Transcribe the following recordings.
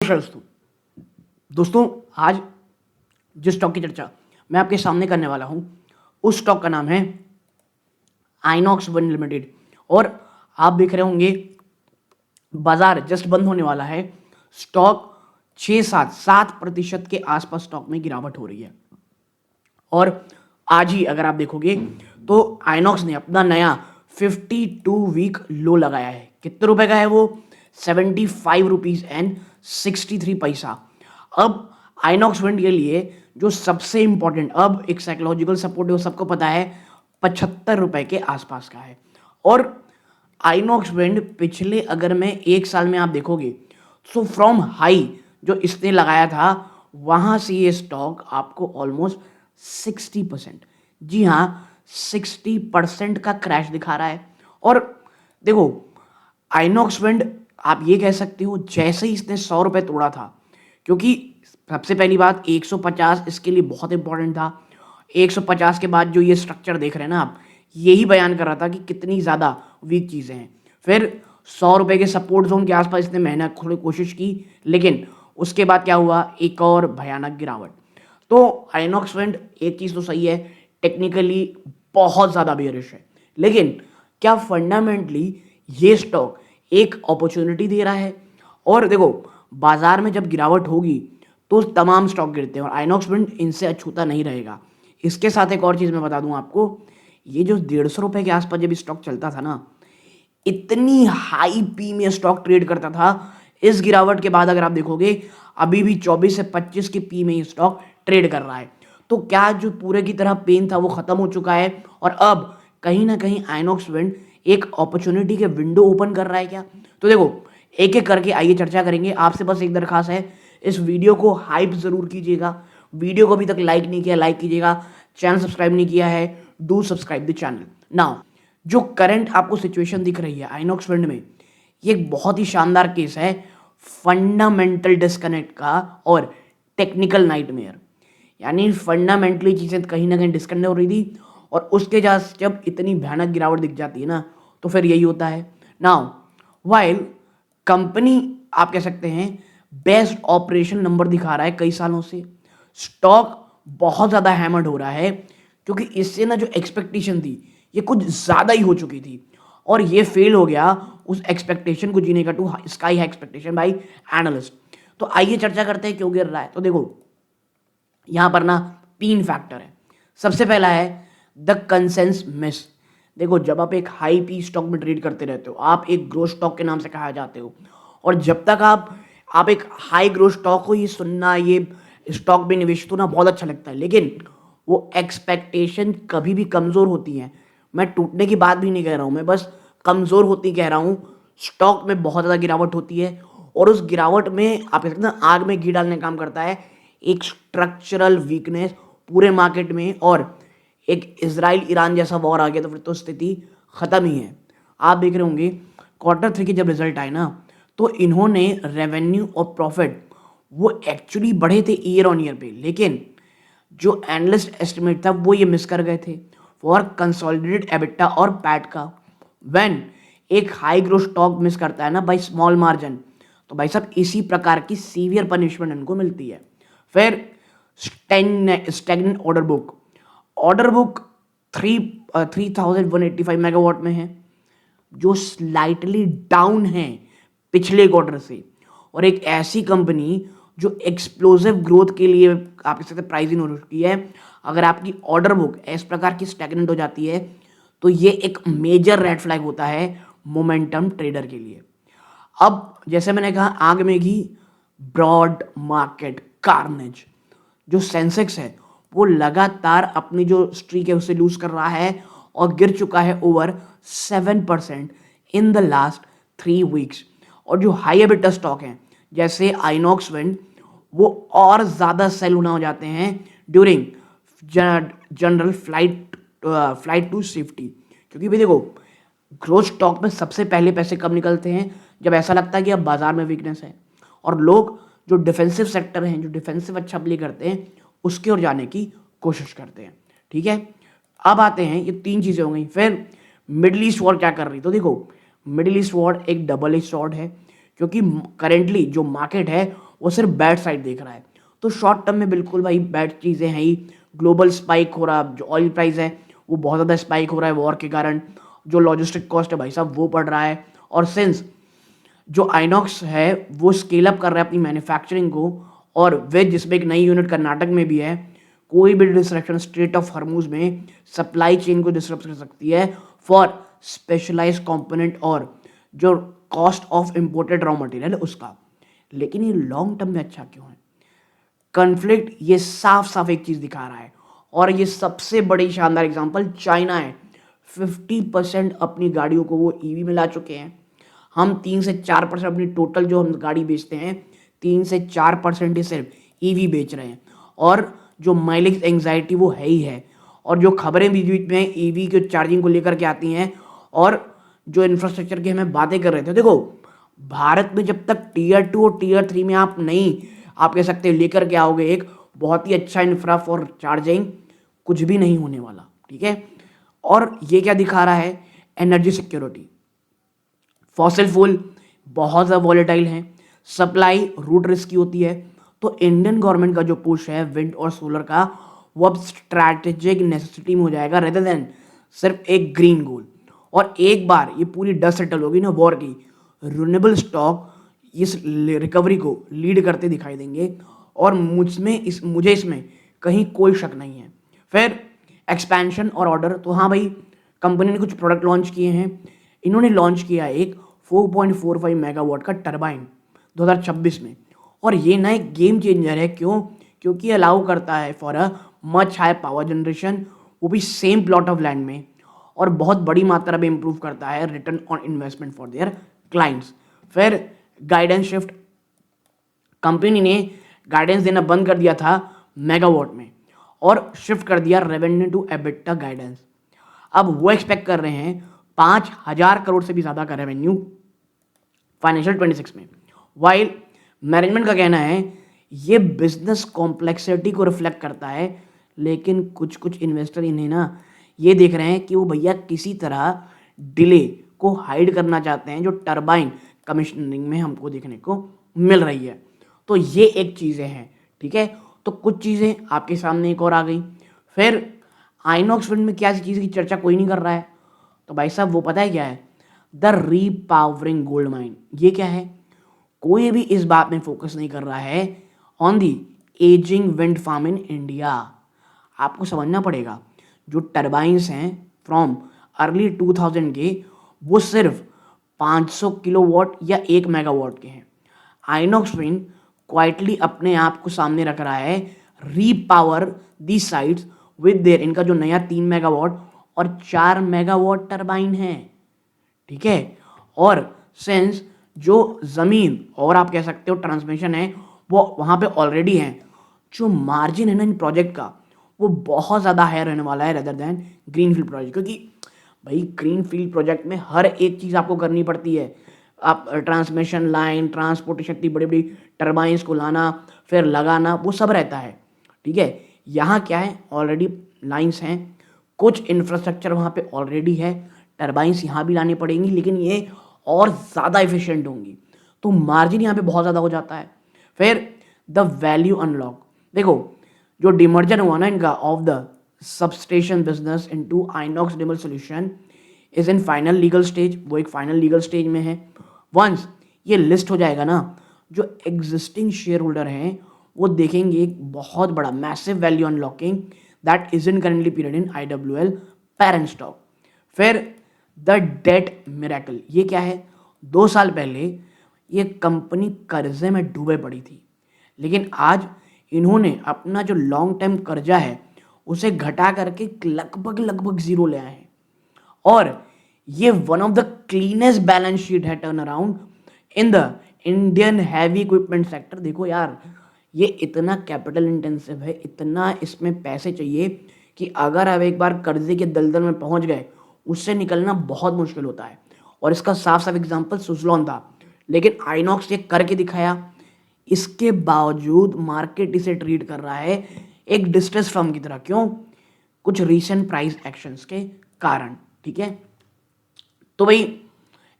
दोस्तों दोस्तों आज जिस स्टॉक की चर्चा मैं आपके सामने करने वाला हूं उस स्टॉक का नाम है आइनॉक्स विंड लिमिटेड। और आप देख रहे होंगे बाजार जस्ट बंद होने वाला है। स्टॉक 6-7% के आसपास स्टॉक में गिरावट हो रही है। और आज ही अगर आप देखोगे तो आइनॉक्स ने अपना नया 52 वीक लो लगाया है। कितने रुपए का है वो? 75 रुपीज एंड 63 पैसा। अब आइनॉक्स विंड के लिए जो सबसे इंपॉर्टेंट अब एक साइकोलॉजिकल सपोर्ट है वो सबको पता है, 75 रुपए के आसपास का है। और आइनॉक्स विंड पिछले अगर मैं एक साल में आप देखोगे तो फ्रॉम हाई जो इसने लगाया था वहां से ये स्टॉक आपको ऑलमोस्ट 60%, जी हाँ 60% का क्रैश दिखा रहा है। और देखो आइनॉक्स विंड आप ये कह सकते हो जैसे ही इसने 100 रुपये तोड़ा था, क्योंकि सबसे पहली बात 150 इसके लिए बहुत इंपॉर्टेंट था। 150 के बाद जो ये स्ट्रक्चर देख रहे हैं ना आप, यही बयान कर रहा था कि कितनी ज़्यादा वीक चीज़ें हैं। फिर 100 रुपये के सपोर्ट जोन के आसपास इसने मेहनत थोड़ी कोशिश की, लेकिन उसके बाद क्या हुआ, एक और भयानक गिरावट। तो आइनॉक्स विंड एक चीज़ तो सही है, टेक्निकली बहुत ज़्यादा बेयरिश है, लेकिन क्या फंडामेंटली ये स्टॉक एक अपॉर्चुनिटी दे रहा है? और देखो बाजार में जब गिरावट होगी तो तमाम स्टॉक गिरते हैं और आइनॉक्स विंड इनसे अछूता नहीं रहेगा। इसके साथ एक और चीज़ मैं बता दूं आपको, ये जो 150 रुपये के आसपास जब स्टॉक चलता था ना, इतनी हाई पी में स्टॉक ट्रेड करता था। इस गिरावट के बाद अगर आप देखोगे अभी भी 24 से 25 के पी में ये स्टॉक ट्रेड कर रहा है। तो क्या जो पूरे की तरह पेन था वो खत्म हो चुका है और अब कहीं ना कहीं आइनॉक्स विंड एक अपॉर्चुनिटी के विंडो ओपन कर रहा है क्या? तो देखो एक एक करके आइए चर्चा करेंगे। आपसे बस एक दरखास्त है, इस वीडियो को हाइप जरूर कीजिएगा। वीडियो को अभी तक लाइक नहीं किया लाइक कीजिएगा, चैनल सब्सक्राइब नहीं किया है do subscribe the channel now. जो करंट आपको सिचुएशन दिख रही है आइनॉक्स विंड में, ये एक बहुत ही शानदार केस है फंडामेंटल डिस्कनेक्ट का और टेक्निकल नाइटमेयर। यानी फंडामेंटली चीज़ें कहीं ना कहीं डिस्कनेक्ट हो रही थी और उसके जब इतनी भयानक गिरावट दिख जाती है ना, तो फिर यही होता है। नाउ वाइल कंपनी आप कह सकते हैं बेस्ट ऑपरेशन नंबर दिखा रहा है कई सालों से, स्टॉक बहुत ज़्यादा हैमर्ड हो रहा है क्योंकि इससे ना जो एक्सपेक्टेशन थी ये कुछ ज़्यादा ही हो चुकी थी और ये फेल हो गया उस एक्सपेक्टेशन को जीने का too sky high expectation by analyst. तो आइए चर्चा करते हैं क्यों गिर रहा है। तो देखो यहाँ पर ना 3 फैक्टर है। सबसे पहला है द कंसेंस मिस। देखो जब आप एक हाई पी स्टॉक में ट्रेड करते रहते हो, आप एक ग्रोथ स्टॉक के नाम से कहा जाते हो, और जब तक आप एक हाई ग्रोथ स्टॉक हो ये सुनना, ये स्टॉक में निवेश होना बहुत अच्छा लगता है, लेकिन वो एक्सपेक्टेशन कभी भी कमज़ोर होती हैं। मैं टूटने की बात भी नहीं कह रहा हूँ, मैं बस कमज़ोर होती कह रहा हूँ। स्टॉक में बहुत ज़्यादा गिरावट होती है और उस गिरावट में आप कह सकते हैं आग में घी डालने का काम करता है एक स्ट्रक्चरल वीकनेस पूरे मार्केट में। और एक इजराइल ईरान जैसा वॉर आ गया तो फिर तो स्थिति खत्म ही है। आप देख रहे होंगे Q3 के जब रिजल्ट आए ना, तो इन्होंने रेवेन्यू और प्रॉफिट वो एक्चुअली बढ़े थे ईयर ऑन ईयर पे, लेकिन जो एनालिस्ट एस्टिमेट था वो ये मिस कर गए थे फॉर कंसोलिडेटेड एबिटा और पैट का। व्हेन एक हाई ग्रोथ स्टॉक मिस करता है ना बाई स्मॉल मार्जिन, तो भाई साहब इसी प्रकार की सीवियर पनिशमेंट इनको मिलती है। फिर स्टैग्नेंट ऑर्डर बुक 3185 मेगावाट में है, जो स्लाइटली डाउन है पिछले क्वार्टर से। और एक ऐसी कंपनी जो एक्सप्लोसिव ग्रोथ के लिए आप कह सकते प्राइसिंग हो रखी है, अगर आपकी ऑर्डर बुक इस प्रकार की स्टैग्नेंट हो जाती है तो ये एक मेजर रेड फ्लैग होता है मोमेंटम ट्रेडर के लिए। अब जैसे मैंने कहा आग में घी, ब्रॉड मार्केट कार्नेज। जो सेंसेक्स है वो लगातार अपनी जो स्ट्रीक है उसे लूज कर रहा है और गिर चुका है over 7% in the last 3 weeks. और जो हाई एबिटा स्टॉक हैं जैसे आइनॉक्स विंड, वो और ज़्यादा सेल होना हो जाते हैं during general flight to safety. क्योंकि भाई देखो ग्रोथ स्टॉक में सबसे पहले पैसे कब निकलते हैं, जब ऐसा लगता है कि अब बाजार में वीकनेस है और लोग जो डिफेंसिव सेक्टर हैं, जो डिफेंसिव अच्छा प्ले करते हैं, उसकी ओर जाने की कोशिश करते हैं। ठीक है, अब आते हैं, ये 3 चीज़ें हो गई। फिर मिडिल ईस्ट वॉर क्या कर रही, तो देखो मिडिल ईस्ट वॉर एक डबल एज स्वॉर्ड है क्योंकि करेंटली जो मार्केट है वो सिर्फ बैड साइड देख रहा है। तो शॉर्ट टर्म में बिल्कुल भाई बैड चीज़ें हैं ही। ग्लोबल स्पाइक हो रहा, जो ऑयल प्राइस है वो बहुत ज़्यादा स्पाइक हो रहा है वॉर के कारण। जो लॉजिस्टिक कॉस्ट है भाई साहब वो बढ़ रहा है। और सिंस जो आइनॉक्स है वो स्केल अप कर रहा है अपनी मैन्युफैक्चरिंग को, और वे जिसमें एक नई यूनिट कर्नाटक में भी है, कोई भी डिस्ट्रक्शन स्ट्रेट ऑफ हॉर्मुज में सप्लाई चेन को डिस्टर्ब कर सकती है फॉर स्पेशलाइज्ड कंपोनेंट और जो cost of imported raw material है उसका। लेकिन ये लॉन्ग टर्म में अच्छा क्यों है? कॉन्फ्लिक्ट ये साफ साफ एक चीज दिखा रहा है, और ये सबसे बड़ी शानदार एग्जांपल चाइना है। 50% अपनी गाड़ियों को वो ईवी में ला चुके हैं। हम 3 से 4% अपनी टोटल जो हम गाड़ी बेचते हैं 3 से 4% ही सिर्फ ईवी बेच रहे हैं। और जो माइलेज एंजाइटी वो है ही है। और जो खबरें बीच बीच में ईवी के चार्जिंग को लेकर के आती हैं, और जो इंफ्रास्ट्रक्चर की हमें बातें कर रहे थे, देखो भारत में जब तक टीयर 2 और टीयर 3 में आप नहीं, आप कह सकते हो लेकर के आओगे एक बहुत ही अच्छा इंफ्रा फॉर चार्जिंग, कुछ भी नहीं होने वाला। ठीक है। और ये क्या दिखा रहा है? Energy security. फॉसिल फ्यूल बहुत ज़्यादा वॉलेटाइल है, सप्लाई रूट रिस्की होती है। तो इंडियन गवर्नमेंट का जो पुश है विंड और सोलर का, वो अब स्ट्रैटेजिक नेसेसिटी में हो जाएगा रेदर देन सिर्फ एक ग्रीन गोल। और एक बार ये पूरी डस्ट सेटल होगी ना वॉर की, रिन्यूएबल स्टॉक इस रिकवरी को लीड करते दिखाई देंगे। और मुझे इसमें कहीं कोई शक नहीं है। फिर एक्सपेंशन और ऑर्डर, तो हाँ भाई कंपनी ने कुछ प्रोडक्ट लॉन्च किए हैं। इन्होंने लॉन्च किया एक 4.45 मेगावाट का टरबाइन 2026 में, और ये ना एक गेम चेंजर है। क्यों? क्योंकि अलाउ करता है for a much high power generation, वो भी सेम प्लॉट ऑफ लैंड में, और बहुत बड़ी मात्रा में इंप्रूव करता है return on investment for their clients. फिर गाइडेंस शिफ्ट, कंपनी ने गाइडेंस देना बंद कर दिया था मेगावाट में और शिफ्ट कर दिया रेवेन्यू टू एबिटा गाइडेंस। अब वो एक्सपेक्ट कर रहे हैं 5,000 करोड़ से भी ज़्यादा का रेवेन्यू फाइनेंशियल 26 में। वाइल मैनेजमेंट का कहना है ये बिजनेस कॉम्प्लेक्सिटी को रिफ्लेक्ट करता है, लेकिन कुछ कुछ इन्वेस्टर इन्हें ना ये देख रहे हैं कि वो भैया किसी तरह डिले को हाइड करना चाहते हैं जो टरबाइन कमिश्नरिंग में हमको देखने को मिल रही है। तो ये एक चीज़ें हैं। ठीक है। तो कुछ चीज़ें आपके सामने एक और आ गई। फिर आइनॉक्स विंड में क्या चीज़ की चर्चा कोई नहीं कर रहा है, तो भाई साहब वो पता है क्या है? The repowering gold mine. ये क्या है? कोई भी इस बात में फोकस नहीं कर रहा है on the ageing wind farm in India. आपको समझना पड़ेगा जो टरबाइंस हैं फ्रॉम अर्ली 2000 के, वो सिर्फ 500 किलोवाट या 1 मेगावाट के हैं। आइनॉक्स विंड क्वाइटली अपने आप को सामने रख रहा है रीपावर दी साइट्स विद देयर, इनका जो नया 3 मेगावाट और 4 मेगावाट टरबाइन है। ठीक है। और सिंस जो ज़मीन और आप कह सकते हो ट्रांसमिशन है वो वहाँ पे ऑलरेडी है, जो मार्जिन है ना इन प्रोजेक्ट का वो बहुत ज़्यादा हायर रहने वाला है रेदर देन ग्रीनफील्ड प्रोजेक्ट। क्योंकि भाई ग्रीनफील्ड प्रोजेक्ट में हर एक चीज़ आपको करनी पड़ती है। आप ट्रांसमिशन लाइन, ट्रांसपोर्टेशन, इतनी बड़ी बड़ी टरबाइंस को लाना फिर लगाना, वो सब रहता है। ठीक है। यहाँ क्या है? ऑलरेडी लाइंस हैं, कुछ इंफ्रास्ट्रक्चर वहाँ पे ऑलरेडी है, टरबाइंस यहाँ भी लानी पड़ेंगी लेकिन ये और ज़्यादा एफिशिएंट होंगी, तो मार्जिन यहाँ पे बहुत ज़्यादा हो जाता है। फिर द वैल्यू अनलॉक, देखो जो डिमर्जन हुआ ना इनका of the substation business into Inox डिमल solution is in final legal stage, वो एक फाइनल लीगल स्टेज में है। वंस ये लिस्ट हो जाएगा ना, जो एग्जिस्टिंग शेयर होल्डर हैं वो देखेंगे एक बहुत बड़ा massive value unlocking that is in currently period in IWL parent stock. फिर द डेट मिरेकल, ये क्या है? 2 साल पहले ये कंपनी कर्जे में डूबे पड़ी थी, लेकिन आज इन्होंने अपना जो लॉन्ग टर्म कर्जा है उसे घटा करके लगभग लगभग जीरो ले आए हैं। और ये one of the cleanest balance sheet है turn around in the Indian heavy equipment sector. देखो यार ये इतना कैपिटल इंटेंसिव है, इतना इसमें पैसे चाहिए कि अगर आप एक बार कर्जे के दलदल में पहुंच गए उससे निकलना बहुत मुश्किल होता है। और इसका साफ साफ एग्जांपल सुजलॉन था, लेकिन आइनॉक्स ये करके दिखाया। इसके बावजूद मार्केट इसे ट्रीट कर रहा है एक डिस्ट्रेस फर्म की तरह। क्यों? कुछ रीसेंट प्राइस एक्शंस के कारण। ठीक है। तो भाई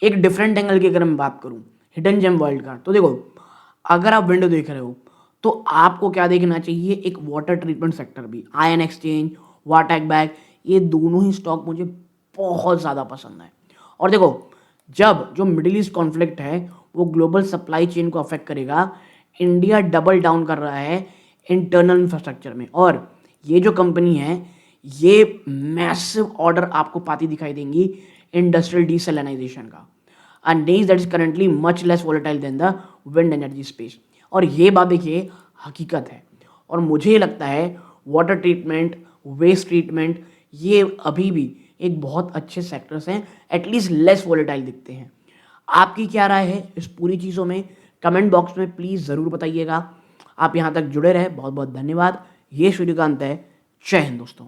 एक डिफरेंट एंगल की अगर मैं बात करूं हिडन जेम वर्ल्ड का, तो देखो अगर आप विंडो देख रहे हो तो आपको क्या देखना चाहिए, एक वाटर ट्रीटमेंट सेक्टर भी, आयन एक्सचेंज, वाटेक बैग, ये दोनों ही स्टॉक मुझे बहुत ज़्यादा पसंद है। और देखो, जब जो मिडिल ईस्ट कॉन्फ्लिक्ट है वो ग्लोबल सप्लाई चेन को अफेक्ट करेगा, इंडिया डबल डाउन कर रहा है इंटरनल इंफ्रास्ट्रक्चर में, और ये जो कंपनी है ये मैसिव ऑर्डर आपको पाती दिखाई देंगी इंडस्ट्रियल डीसेलिनाइजेशन का, a niche that is currently much less volatile than the wind energy space। और ये बात देखिए हकीकत है। और मुझे ये लगता है वाटर ट्रीटमेंट, वेस्ट ट्रीटमेंट, ये अभी भी एक बहुत अच्छे सेक्टर्स हैं, एटलीस्ट लेस वोलेटाइल दिखते हैं। आपकी क्या राय है इस पूरी चीज़ों में, कमेंट बॉक्स में प्लीज़ ज़रूर बताइएगा। आप यहाँ तक जुड़े रहे, बहुत बहुत धन्यवाद। ये सूर्यकांत है। जय हिंद दोस्तों।